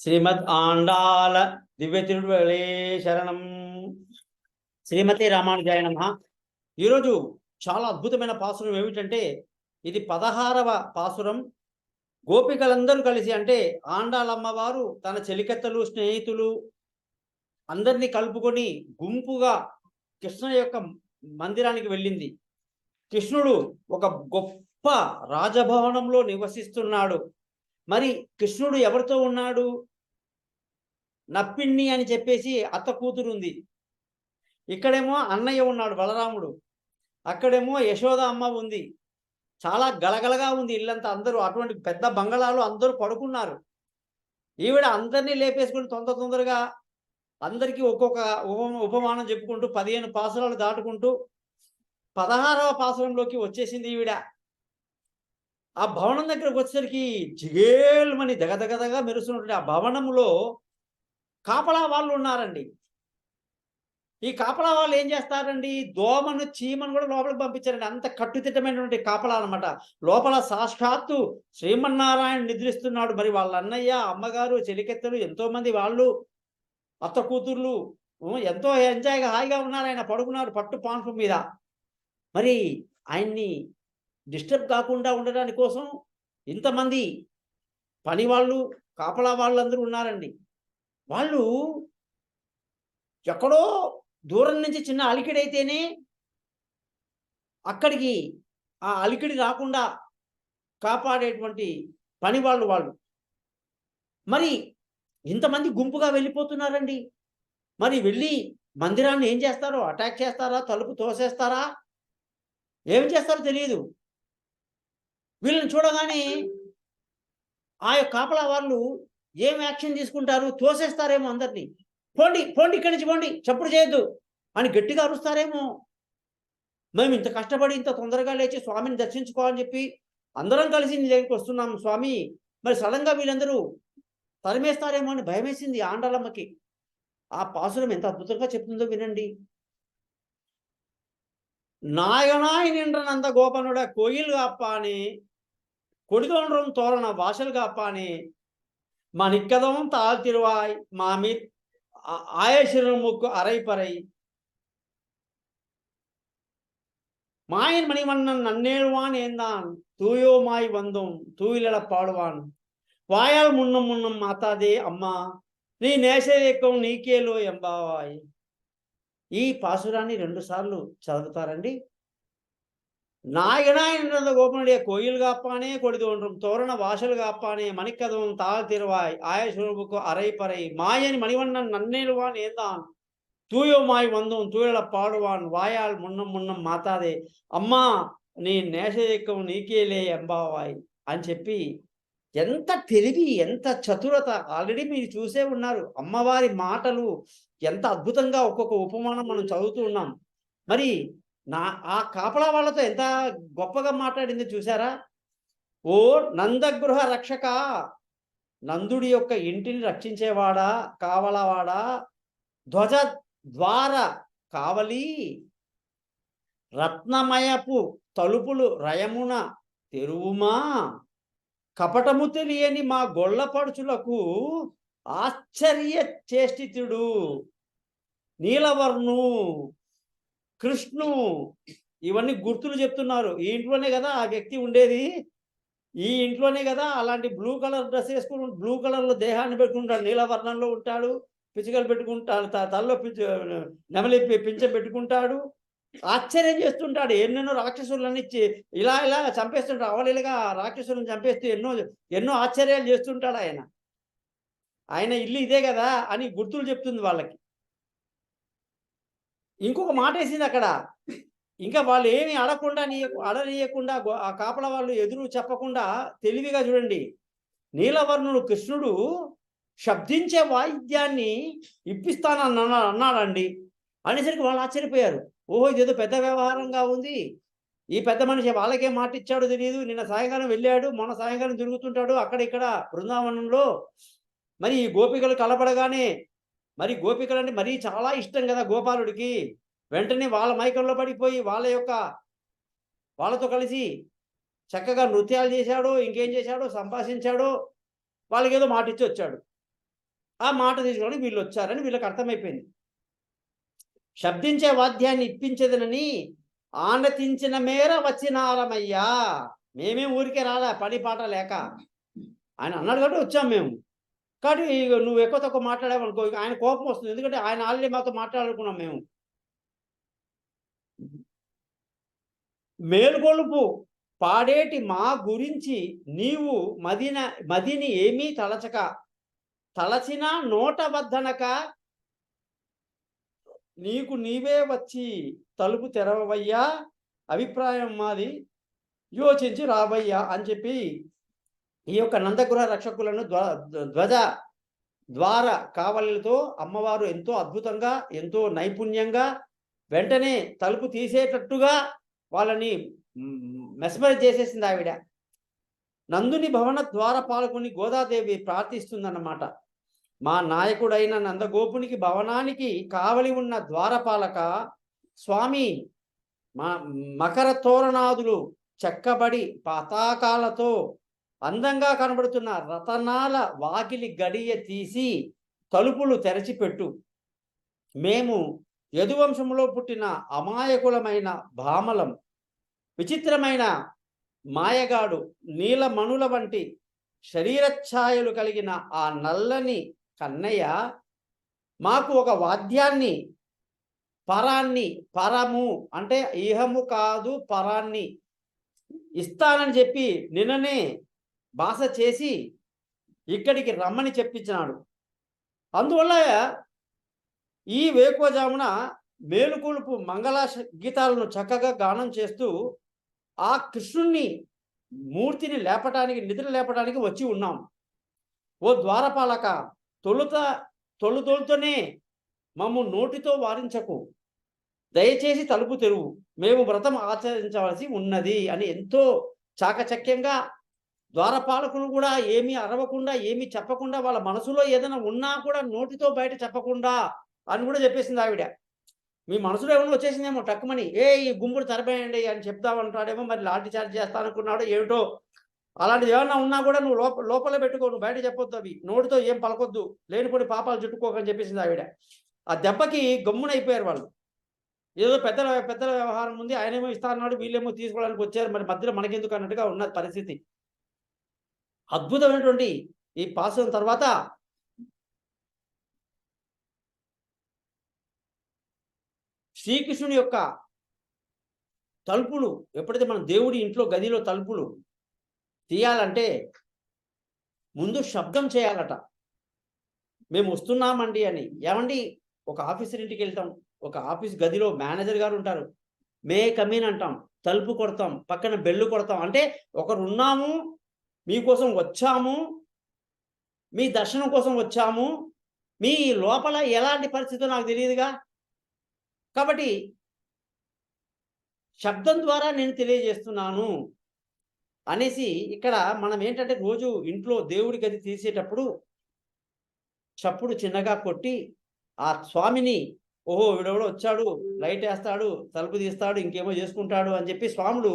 శ్రీమద్ ఆండాళ దివ్య తిరువళే శరణం. శ్రీమతి రామానుజాయ నమః. ఈరోజు చాలా అద్భుతమైన పాసురం ఏమిటంటే, ఇది 16వ పాసురం. గోపికలందరూ కలిసి, అంటే ఆండాళమ్మవారు తన చెలికత్తలు, స్నేహితులు అందరినీ కలుపుకొని గుంపుగా కృష్ణ యొక్క మందిరానికి వెళ్ళింది. కృష్ణుడు ఒక గొప్ప రాజభవనంలో నివసిస్తున్నాడు. మరి కృష్ణుడు ఎవరితో ఉన్నాడు? నప్పిణ్ణి అని చెప్పేసి అత్త కూతురు ఉంది. ఇక్కడేమో అన్నయ్య ఉన్నాడు బలరాముడు. అక్కడేమో యశోద అమ్మ ఉంది. చాలా గలగలగా ఉంది ఇల్లంతా. అందరూ అటువంటి పెద్ద బంగళాలు అందరూ పడుకున్నారు. ఈవిడ అందరినీ లేపేసుకుని తొందరగా అందరికీ ఒక్కొక్క ఉపమానం చెప్పుకుంటూ 15 పాసురాలు దాటుకుంటూ 16వ పాసురంలోకి వచ్చేసింది ఈవిడ. ఆ భవనం దగ్గరకు వచ్చేసరికి జిగేల్మని దగదగదగా మెరుస్తున్నటువంటి ఆ భవనంలో కాపలా వాళ్ళు ఉన్నారండి. ఈ కాపలా వాళ్ళు ఏం చేస్తారండి? దోమను, చీమను కూడా లోపలికి పంపించారండి. అంత కట్టుదిట్టమైనటువంటి కాపలా అనమాట. లోపల సాక్షాత్తు శ్రీమన్నారాయణ నిద్రిస్తున్నాడు. మరి వాళ్ళ అన్నయ్య, అమ్మగారు, చెలికెత్తలు ఎంతోమంది వాళ్ళు, అత్త కూతుర్లు ఎంతో ఎంజాయ్గా హాయిగా ఉన్నారు. ఆయన పడుకున్నారు పట్టు పాన్పు మీద. మరి ఆయన్ని డిస్టర్బ్ కాకుండా ఉండడానికి కోసం ఇంతమంది పని వాళ్ళు, కాపలా వాళ్ళందరూ ఉన్నారండి. వాళ్ళు ఎక్కడో దూరం నుంచి చిన్న అలికిడైతేనే అక్కడికి ఆ అలికిడి రాకుండా కాపాడేటువంటి పని వాళ్ళు. మరి ఇంతమంది గుంపుగా వెళ్ళిపోతున్నారండి. మరి వెళ్ళి మందిరాన్ని ఏం చేస్తారో? అటాక్ చేస్తారా? తలుపు తోసేస్తారా? ఏం చేస్తారో తెలియదు. వీళ్ళని చూడగానే ఆ యొక్క కాపలా వాళ్ళు ఏం యాక్షన్ తీసుకుంటారు? తోసేస్తారేమో అందరినీ. పోండి పోండి, ఇక్కడి నుంచి పోండి, చప్పుడు చేయొద్దు అని గట్టిగా అరుస్తారేమో. మేము ఇంత కష్టపడి ఇంత తొందరగా లేచి స్వామిని దర్శించుకోవాలని చెప్పి అందరం కలిసి నీ దగ్గరికి వస్తున్నాం స్వామి, మరి సడన్గా వీళ్ళందరూ తరిమేస్తారేమో అని భయమేసింది ఆండాళమ్మకి. ఆ పాసురం ఎంత అద్భుతంగా చెప్తుందో వినండి. నాయనాయి నిండ్ర నంద గోపనుడ కోయిల్ కాపాని కొడిదోండ్రం తోరణ వాసలు కాపాని మనిక్కదం తాழ்తిరువాయ్ మామి ஆயசிறுமுக்கு அரைப்பறை மாயன் மணிவண்ணன் நன்னேழ்வான் ஏந்தான் தூயோமாய் வந்தோம் தூயிலட பாடுவான் వాయాల్ మున్నం మాతాదే అమ్మా నీ నేషేకం నీకేలో ఎంబావాయ్. ఈ పాసురాన్ని 2 సార్లు చదువుతారండి. நாயகனாய் கோபனுடைய கோயில் காப்பானே கொடி தோன்றும் தோரண வாசல் காப்பானே மணிக்கதவும் தாழ் திருவாய் ஆயசுரபுக்கு அரைப்பறை மாயன் மணிவண்ணன் நன்னேழுவான் ஏந்தான் தூயோமாய் வந்தோம் தூயல పాడువాన్ వాయాల్ మున్నం మాతాదే అమ్మా నీ నేషయకం నీకేలే ఎంబావాయ్ అని చెప్పి, ఎంత తెలివి, ఎంత చతురత! ఆల్రెడీ మీరు చూసే ఉన్నారు. అమ్మవారి మాటలు ఎంత అద్భుతంగా ఒక్కొక్క ఉపమానం మనం చదువుతూ ఉన్నాం. మరి ఆ కాపలా వాళ్ళతో ఎంత గొప్పగా మాట్లాడింది చూసారా? ఓ నందగృహ రక్షక, నందుడి యొక్క ఇంటిని రక్షించేవాడా, కావలవాడా, ధ్వజ ద్వార కావలి, రత్నమయపు తలుపులు రయమున తెరువుమా, కపటము తెలియని మా గొల్లపడుచులకు ఆశ్చర్య చేష్టితుడు, నీలవర్ణు, కృష్ణు, ఇవన్నీ గుర్తులు చెప్తున్నారు. ఈ ఇంట్లోనే కదా ఆ వ్యక్తి ఉండేది, ఈ ఇంట్లోనే కదా అలాంటి బ్లూ కలర్ డ్రెస్ వేసుకుని బ్లూ కలర్లో దేహాన్ని పెట్టుకుంటాడు, నీలవర్ణంలో ఉంటాడు, పిచ్చుకలు పెట్టుకుంటాడు, తలలో నెమలి పింఛం పెట్టుకుంటాడు, ఆశ్చర్యం చేస్తుంటాడు. ఎన్నెన్నో రాక్షసులన్నీ ఇలా చంపేస్తుంటాడు. అవలీలగా రాక్షసులను చంపేస్తూ ఎన్నో ఆశ్చర్యాలు చేస్తుంటాడు ఆయన ఇల్లు ఇదే కదా అని గుర్తులు చెప్తుంది వాళ్ళకి. ఇంకొక మాట వేసింది అక్కడ. ఇంకా వాళ్ళు ఏమి అడనీయకుండా ఆ కాపల వాళ్ళు ఎదురు చెప్పకుండా తెలివిగా చూడండి, నీలవర్ణుడు కృష్ణుడు శబ్దించే వాయిద్యాన్ని అన్నాడండి అనేసరికి వాళ్ళు ఆశ్చర్యపోయారు. ఓహో, ఇదేదో పెద్ద వ్యవహారంగా ఉంది. ఈ పెద్ద మనిషి వాళ్ళకే మాట ఇచ్చాడో తెలియదు. నిన్న సాయంకాలం వెళ్ళాడు, మొన్న సాయంకాలం తిరుగుతుంటాడు అక్కడ ఇక్కడ బృందావనంలో. మరి ఈ గోపికలు కలపడగానే, మరి గోపికలంటే మరీ చాలా ఇష్టం కదా గోపాలుడికి. వెంటనే వాళ్ళ మైకంలో పడిపోయి వాళ్ళతో కలిసి చక్కగా నృత్యాలు చేశాడో, ఇంకేం చేశాడో, సంభాషించాడో, వాళ్ళకేదో మాట ఇచ్చి వచ్చాడు. ఆ మాట తీసుకోవడానికి వీళ్ళు వచ్చారని వీళ్ళకి అర్థమైపోయింది. శబ్దించే వాద్యాన్ని ఇప్పించదనని ఆనతించిన మేర వచ్చినారమయ్యా. మేమేం ఊరికే రాలే పని పాట లేక. ఆయన అన్నాడు కాబట్టి వచ్చాం మేము. కానీ నువ్వు ఎక్కువ తక్కువ మాట్లాడావనుకో ఇక ఆయన కోపం వస్తుంది. ఎందుకంటే ఆయన ఆల్రెడీ మాతో మాట్లాడుకున్నాం మేము. మేలుకొలుపు పాడేటి మా గురించి నీవు మదిని ఏమీ తలచక, తలచిన నోట వద్దనక నీకు నీవే వచ్చి తలుపు తెరవవయ్యా, అభిప్రాయం మాది యోచించి రావయ్యా అని చెప్పి ఈ యొక్క నందగృహ రక్షకులను ద్వార కావలితో అమ్మవారు ఎంతో అద్భుతంగా, ఎంతో నైపుణ్యంగా వెంటనే తలుపు తీసేటట్టుగా వాళ్ళని మెస్మరైజ్ చేసేసింది ఆవిడ. నందుని భవన ద్వారపాలకుని గోదాదేవి ప్రార్థిస్తుందన్నమాట. మా నాయకుడైన నందగోపునికి భవనానికి కావలి ఉన్న ద్వారపాలక స్వామి, మా మకర తోరణాదులు చెక్కబడి పతాకాలతో అందంగా కనబడుతున్న రతనాల వాకిలి గడియ తీసి తలుపులు తెరచిపెట్టు. మేము యదువంశంలో పుట్టిన అమాయకులమైన భామలం. విచిత్రమైన మాయగాడు నీలమణుల వంటి శరీరఛాయలు కలిగిన ఆ నల్లని కన్నయ్య మాకు ఒక వాద్యాన్ని, పరాన్ని, పరము అంటే ఇహము కాదు పరాన్ని ఇస్తానని చెప్పి నిన్ననే భాష చేసి ఇక్కడికి రమ్మని చెప్పించినాడు. అందువల్ల ఈ వేకువజామున మేలుకొలుపు మంగళ గీతాలను చక్కగా గానం చేస్తూ ఆ కృష్ణుణ్ణి మూర్తిని లేపటానికి, నిద్ర లేపటానికి వచ్చి ఉన్నాం. ఓ ద్వారపాలక, తొలుతోనే మమ్ము నోటితో వారించకు, దయచేసి తలుపు తెరువు, మేము వ్రతం ఆచరించవలసి ఉన్నది అని ఎంతో చాకచక్యంగా ద్వారపాలకులు కూడా ఏమీ అరవకుండా, ఏమీ చెప్పకుండా, వాళ్ళ మనసులో ఏదైనా ఉన్నా కూడా నోటితో బయట చెప్పకుండా అని కూడా చెప్పేసింది ఆవిడ. మీ మనసులో ఏమన్నా వచ్చేసిందేమో టక్కుమని, ఈ గుంపుడు తరబేయండి అని చెప్తామంటాడేమో, మరి లాఠీ చార్జ్ చేస్తాననుకున్నాడో ఏమిటో. అలాంటిది ఏమన్నా ఉన్నా కూడా నువ్వు లోపలే పెట్టుకో, నువ్వు బయట చెప్పొద్దు, అవి నోటితో ఏం పలకొద్దు, లేనిపోని పాపాలు చుట్టుకోకని చెప్పేసింది ఆవిడ. ఆ దెబ్బకి గమ్మునైపోయారు వాళ్ళు. ఏదో పెద్దల వ్యవహారం ఉంది, ఆయనేమో ఇస్తా అన్నాడు, వీళ్ళేమో తీసుకోవడానికి వచ్చారు, మరి మధ్యలో మనకెందుకు అన్నట్టుగా ఉన్నది పరిస్థితి. అద్భుతమైనటువంటి ఈ పాసం తర్వాత శ్రీకృష్ణుని యొక్క తలుపులు ఎప్పుడైతే మనం దేవుడి ఇంట్లో గదిలో తలుపులు తీయాలంటే ముందు శబ్దం చేయాలట. మేము వస్తున్నామండి అని. ఏమండి, ఒక ఆఫీసర్ ఇంటికి వెళ్తాం, ఒక ఆఫీస్ గదిలో మేనేజర్ గారు ఉంటారు, మే కమీన్ అంటాం, తలుపు కొడతాం, పక్కన బెల్లు కొడతాం. అంటే ఒకరు ఉన్నాము, మీకోసం వచ్చాము, మీ దర్శనం కోసం వచ్చాము, మీ లోపల ఎలాంటి పరిస్థితో నాకు తెలియదుగా, కాబట్టి శబ్దం ద్వారా నేను తెలియజేస్తున్నాను అనేసి ఇక్కడ మనం ఏంటంటే రోజు ఇంట్లో దేవుడి గది తీసేటప్పుడు చప్పుడు చిన్నగా కొట్టి ఆ స్వామిని, ఓహో వీడెవడో వచ్చాడు, లైట్ వేస్తాడు, తలుపు తీస్తాడు, ఇంకేమో చేసుకుంటాడు అని చెప్పి స్వాములు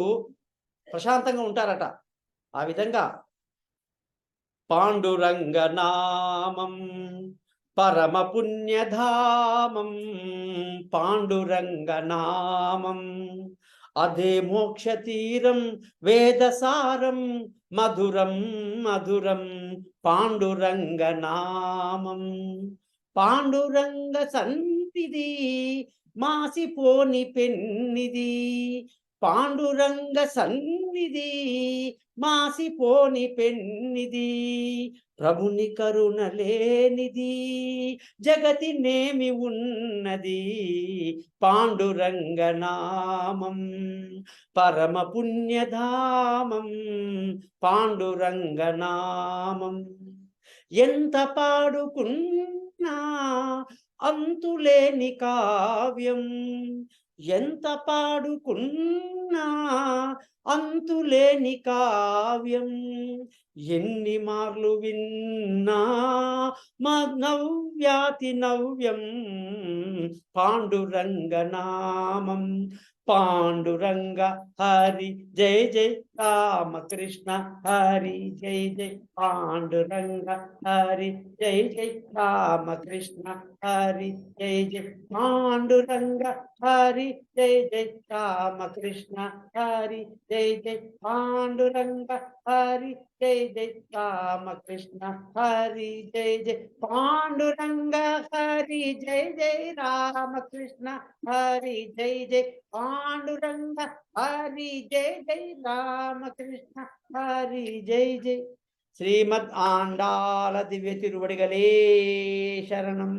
ప్రశాంతంగా ఉంటారట. ఆ విధంగా పాండురంగనామం పరమ పుణ్యధామం, పాండురంగనామం అదే మోక్షతీరం, వేదసారం మధురం మధురం, పాండురంగనామం. పాండురంగ సన్నిధి మాసిపోని పెన్నిది, పాండురంగ సన్నిధి మాసిపోని పెన్నిది, ప్రభుని కరుణ లేనిది జగతి నేమి ఉన్నది, పాండురంగనామం పరమ పుణ్యధామం, పాండురంగనామం. ఎంత పాడుకున్నా అంతులేని కావ్యం, ఎంత పాడుకున్నా అంతులేని కావ్యం, ఎన్ని మార్లు విన్నా నవ్యాతి నవ్యం పాండురంగ నామం. పాండురంగ హరి జయ జయ రామకృష్ణ హరి జయ జయ పాండురంగ హరి జయ జయ రామకృష్ణ హరి జయ జయ పాండురంగ హరి జయ జయ రామకృష్ణ హరి జయ జయ పాండురంగ హరి జయ జయ రామకృష్ణ హరి జయ జయ పాండురంగ హరి జయ జయ రామకృష్ణ హరి జయ జయ పాండురంగ హరి జయ జయ రామకృష్ణ హరి జయ జయ. శ్రీమద్ ఆండాళ దివ్య తిరువడిగలే శరణం.